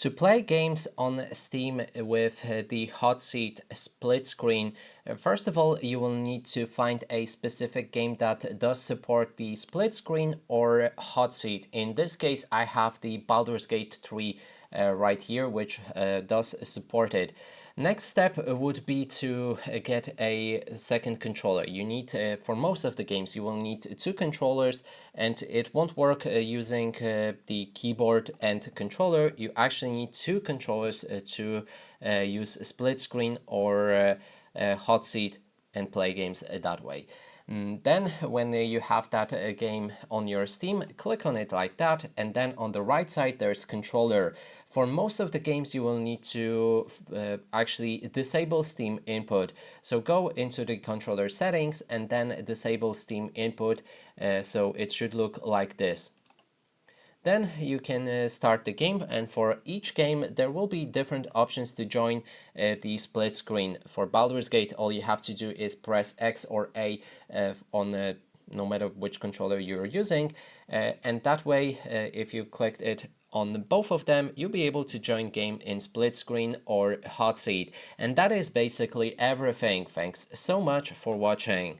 To play games on Steam with the Hotseat split screen, first of all, you will need to find a specific game that does support the split screen or Hotseat. In this case, I have the Baldur's Gate 3 right here, which does support it. Next step would be to get a second controller. You need, for most of the games, you will need two controllers, and it won't work using the keyboard and controller. You actually need two controllers to use split screen or Hotseat and play games that way. Then when you have that game on your Steam, click on it like that, and then on the right side there's controller. For most of the games you will need to actually disable Steam input. So go into the controller settings and then disable Steam input, so it should look like this. Then you can start the game, and for each game there will be different options to join the split screen. For Baldur's Gate, all you have to do is press X or A on no matter which controller you're using, and that way if you clicked it on both of them, you'll be able to join game in split screen or Hotseat. And that is basically everything. Thanks so much for watching.